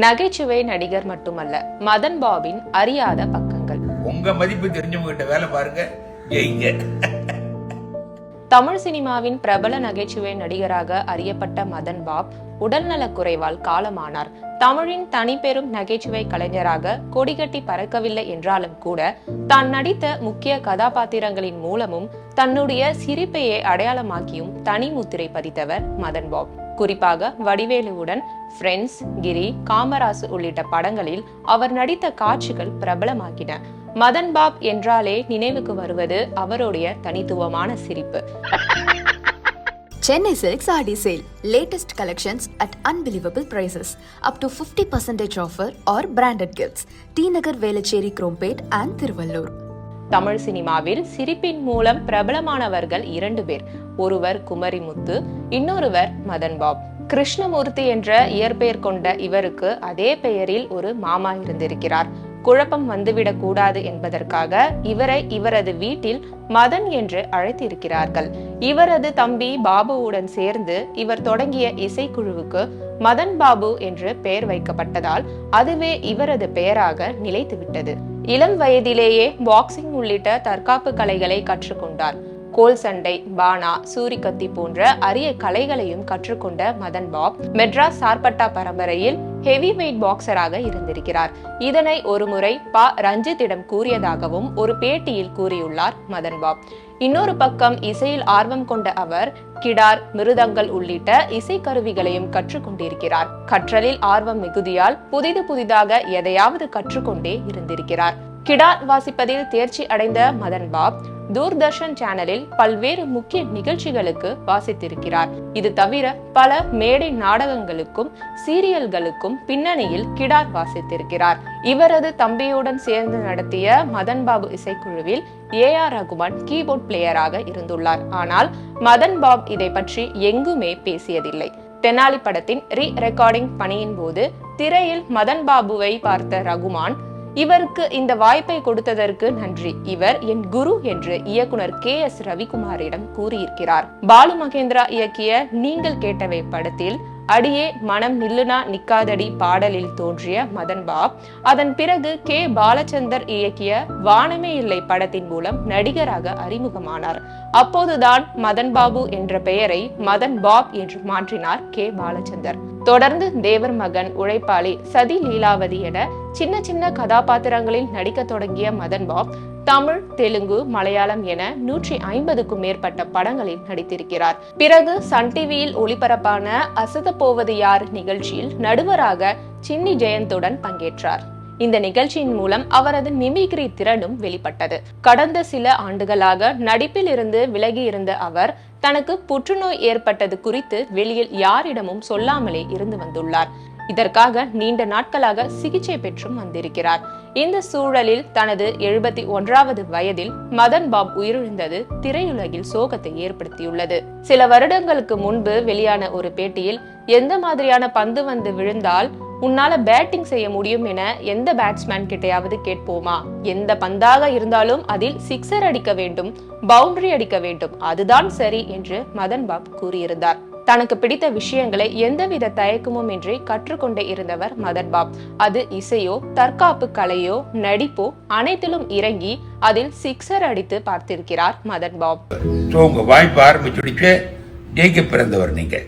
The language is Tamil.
நகைச்சுவை நடிகர் மட்டுமல்ல, மதன் பாபின் அறியாத பக்கங்கள். உங்க மதிப்பு தெரிஞ்சவங்க வேலை பாருங்க, ஜெயிங்க. தமிழ் சினிமாவின் பிரபல நகைச்சுவை நடிகராக அறியப்பட்ட மதன் பாப் உடல்நலக் குறைவால் காலமானார். தமிழின் தனிப்பெரும் நகைச்சுவை கலைஞராக கொடிகட்டி பறக்கவில்லை என்றாலும் கூட தான் நடித்த முக்கிய கதாபாத்திரங்களின் மூலமும் தன்னுடைய சிரிப்பையே அடையாளமாக்கியும் தனி முத்திரை பதித்தவர் மதன் பாப். குறிப்பாக வடிவேலுவுடன் ஃப்ரெண்ட்ஸ், கிரி, காமராசு உள்ளிட்ட படங்களில் அவர் நடித்த காட்சிகள் பிரபலமாகின. மதன் பாப் என்றாலே நினைவுக்கு வருவது அவருடைய தனித்துவமான சிரிப்பு. Chennai Silks RD Sale. Latest collections at unbelievable prices. Up to 50% offer or branded gifts. T Nagar, Velachery, Krompet and Thiruvallur. Tamil சினிமாவில் சிரிப்பின் மூலம் பிரபலமானவர்கள் 2 பேர். ஒருவர் குமரிமுத்து, இன்னொருவர் மதன் பாப். கிருஷ்ணமூர்த்தி என்ற இயற்பெயர் கொண்ட இவருக்கு அதே பெயரில் ஒரு மாமா இருந்திருக்கிறார். குழப்பம் வந்துவிடக் கூடாது என்பதற்காக இவரை இவரது வீட்டில் மதன் என்று அழைத்திருக்கிறார்கள். இவரது தம்பி பாபுவுடன் சேர்ந்து இவர் தொடங்கிய இசைக்குழுவுக்கு மதன் பாபு என்று பெயர் வைக்கப்பட்டதால் அதுவே இவரது பெயராக நிலைத்துவிட்டது. இளம் வயதிலேயே பாக்ஸிங் உள்ளிட்ட தற்காப்பு கலைகளை கற்றுக்கொண்டார். கோல் சண்டை, பானா, சூரிகத்தி போன்ற அரிய கலைகளையும் கற்றுக்கொண்ட மதன் பாப் மெட்ராஸ் சார்பட்டா பரம்பரையில் ஹெவி வெயிட் பாக்ஸராக இருந்திருக்கிறார். இதனை ஒருமுறை ரஞ்சித்திடம் கூறியதாகவும் ஒரு பேட்டியில் கூறியுள்ளார் மதன் பாப். இன்னொரு பக்கம் இசையில் ஆர்வம் கொண்ட அவர் கிடார், மிருதங்கள் உள்ளிட்ட இசைக்கருவிகளையும் கற்றுக்கொண்டிருக்கிறார். கற்றலில் ஆர்வம் மிகுதியால் புதிதாக எதையாவது கற்றுக்கொண்டே இருந்திருக்கிறார். கிடார் வாசிப்பதில் தேர்ச்சி அடைந்த மதன் பாப் தூர்தர்ஷன் சேனலில் பல்வேறு முக்கிய நிகழ்ச்சிகளுக்கு வாசித்திருக்கிறார். இது தவிர பல மேடை நாடகங்களுக்கும் சீரியல்களுக்கும் பின்னணியில் கிடார் வாசித்திருக்கிறார். இவரது தம்பியுடன் சேர்ந்து நடத்திய மதன் பாபு இசைக்குழுவில் AR ரகுமான் கீபோர்ட் பிளேயராக இருந்துள்ளார். ஆனால் மதன் பாப் இதை பற்றி எங்குமே பேசியதில்லை. தெனாலி படத்தின் ரெக்கார்டிங் பணியின் போது திரையில் மதன் பாபுவை பார்த்த ரகுமான், இவருக்கு இந்த வாய்ப்பை கொடுத்ததற்கு நன்றி, இவர் என் குரு என்று இயக்குனர் KS ரவிக்குமாரிடம் கூறியிருக்கிறார். பாலு மகேந்திரா இயக்கிய நீங்கள் கேட்டவை படத்தில் அடியே மனம் நில்லுனா நிக்காதடி பாடலில் தோன்றிய மதன் பாப் அதன் பிறகு K. பாலச்சந்தர் இயக்கிய வானமே இல்லை படத்தின் மூலம் நடிகராக அறிமுகமானார். அப்போதுதான் மதன் பாபு என்ற பெயரை மதன் பாப் என்று மாற்றினார் K. பாலச்சந்தர். தொடர்ந்து தேவர் மகன், உழைப்பாளி, சதி லீலாவதி என சின்ன கதாபாத்திரங்களில் நடிக்க தொடங்கிய மதன் பாப் தமிழ், தெலுங்கு, மலையாளம் என 150க்கும் மேற்பட்ட படங்களில் நடித்திருக்கிறார். பிறகு சன் டிவியில் ஒளிபரப்பான அசத போவது யார் நிகழ்ச்சியில் நடுவராக சின்னி ஜெயந்துடன் பங்கேற்றார். இந்த நிகழ்ச்சியின் மூலம் அவரது மிமிக்ரி திறனும் வெளிப்பட்டது. கடந்த சில ஆண்டுகளாக நடிப்பில் இருந்து விலகி இருந்த அவர் தனக்கு புற்றுநோய் ஏற்பட்டது குறித்து வெளியில் யாரிடமும் சொல்லாமலே இருந்து வந்துள்ளார். இதற்காக நீண்ட நாட்களாக சிகிச்சை பெற்றும் வந்திருக்கிறார். இந்த சூழலில் தனது 71வது வயதில் மதன் பாப் உயிரிழந்தது திரையுலகில் சோகத்தை ஏற்படுத்தியுள்ளது. சில வருடங்களுக்கு முன்பு வெளியான ஒரு பேட்டியில் எந்த மாதிரியான பந்து வந்து விழுந்தால் உன்னால பேட்டிங் செய்ய முடியும் என எந்த பேட்ஸ்மேன் கிட்டையாவது கேட்போமா? எந்த பந்தாக இருந்தாலும் அதில் சிக்ஸர் அடிக்க வேண்டும், பவுண்டரி அடிக்க வேண்டும், அதுதான் சரி என்று மதன் பாப் கூறியிருந்தார். தனக்கு பிடித்த விஷயங்களை எந்தவித தயக்கமும் இன்றி கற்றுக்கொண்டே இருந்தவர் மதன் பாப். அது இசையோ, தற்காப்பு கலையோ, நடிப்போ, அனைத்திலும் இறங்கி அதில் சிக்ஸர் அடித்து பார்த்திருக்கிறார் மதன் பாப். உங்க வாய்ப்பு ஆரம்பிச்சுடுச்சு, ஜெயிக்க பிறந்தவர் நீங்க.